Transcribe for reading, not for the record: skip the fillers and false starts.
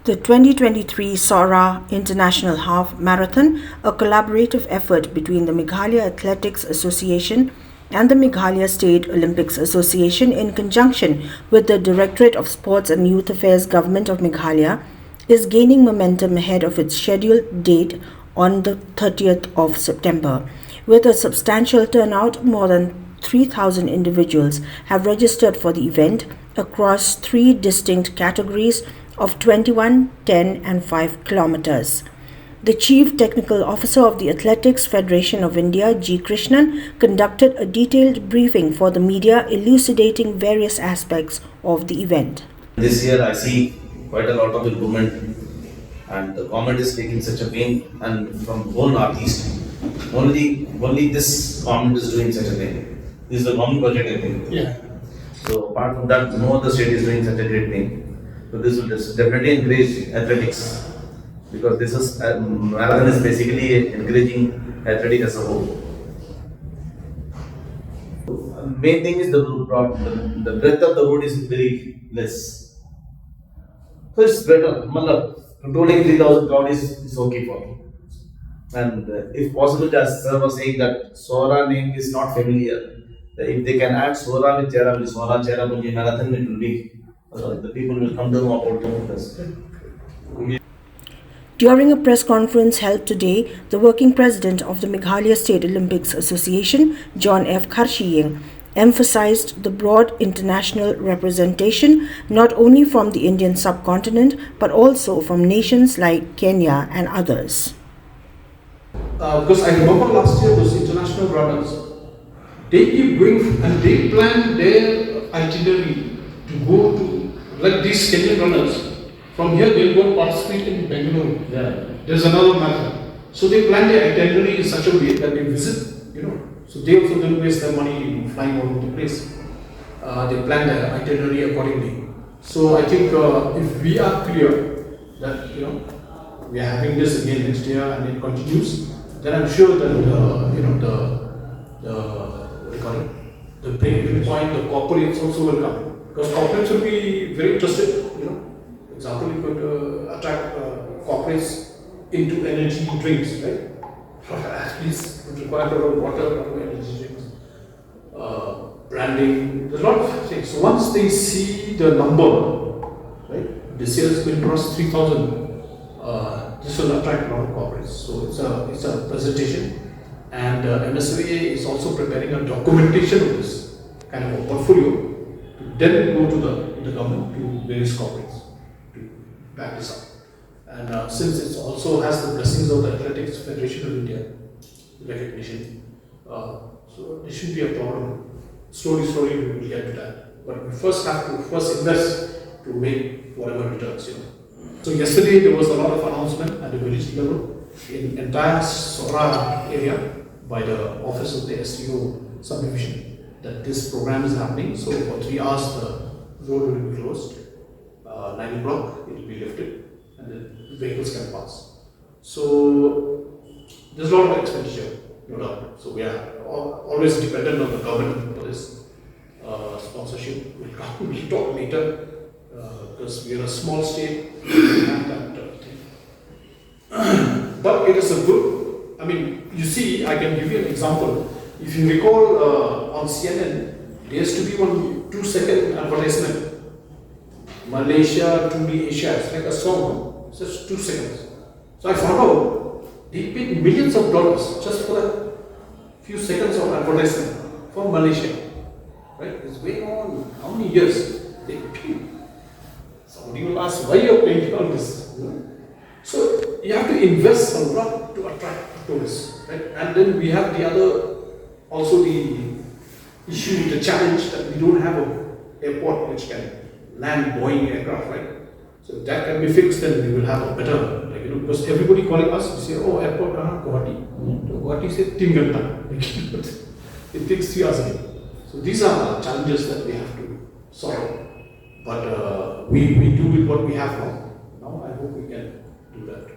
The 2023 Sohra International Half Marathon, a collaborative effort between the Meghalaya Athletics Association and the Meghalaya State Olympics Association in conjunction with the Directorate of Sports and Youth Affairs Government of Meghalaya, is gaining momentum ahead of its scheduled date on the 30th of September. With a substantial turnout, more than 3,000 individuals have registered for the event across three distinct categories of 21, 10 and 5 kilometers. The Chief Technical Officer of the Athletics Federation of India, G. Krishnan, conducted a detailed briefing for the media elucidating various aspects of the event. This year I see quite a lot of improvement, and the government is taking such a pain, and from whole northeast, only this government is doing such a thing. This is the government budget, I think. Yeah. So apart from that, no other state is doing such a great thing. So this will definitely encourage athletics, because this is marathon is basically encouraging athletics as a whole. Main thing is the breadth of the road is very less. So it's better. Controlling 3,000 crowd is okay for me. And if possible, as sir was saying, that Sohra name is not familiar. If they can add Sohra with Cherabunji, Sohra Cherabunji marathon, it will be. The people will come to know about this. During a press conference held today, the working president of the Meghalaya State Olympics Association, John F. Kharshiyeng, emphasized the broad international representation not only from the Indian subcontinent but also from nations like Kenya and others. Because I remember last year those international runners, they keep going and they plan their itinerary to go to, like these Kenyan runners, from here they'll go participate in Bengaluru. Yeah. There's another marathon. So they plan their itinerary in such a way that they visit, so they also don't waste their money flying all over the place. They plan their itinerary accordingly. So I think if we are clear that we are having this again next year and it continues, then I'm sure that the breaking point, the corporates also will come, because corporates will be very interested. Example, you could attract corporates into energy drinks, right? For athletes, would require a lot of water, a lot of energy drinks, branding. There's a lot of things. So once they see the number, right? This year is going to cross 3,000. This will attract a lot of corporates. So it's a presentation, and MSWA is also preparing a documentation of this kind of a portfolio to then go to the government, to various corporates to back this up. And since it also has the blessings of the Athletics Federation of India recognition, so it shouldn't be a problem. Slowly we will get to that. But we first have to invest to make whatever returns. So yesterday there was a lot of announcement at the village level in entire Sohra area by the office of the STO subdivision that this program is happening. So for 3 hours the road will be closed. 9 o'clock it will be lifted and the vehicles can pass. So there's a lot of expenditure, no doubt. So we are always dependent on the government for this sponsorship. We'll talk later. Because we are a small state, we have that thing. But it is a good, you see, I can give you an example. If you recall on CNN, there used to be 1 2-second advertisement. Malaysia, truly Asia, it's like a song, it's just 2 seconds. So I found out they paid millions of dollars just for that few seconds of advertisement for Malaysia. Right? It's going on how many years? They paid. Somebody will ask why you are paying all this. So you have to invest a lot to attract tourists, right? And then we have also the issue, the challenge that we don't have an airport which can land Boeing aircraft, right? So if that can be fixed, then we will have a better, because everybody calling us, we say, oh, airport, Guwahati. So Guwahati say 3 ghanta. It takes 3 hours again. So these are challenges that we have to solve. But we do with what we have now. Now I hope we can do that.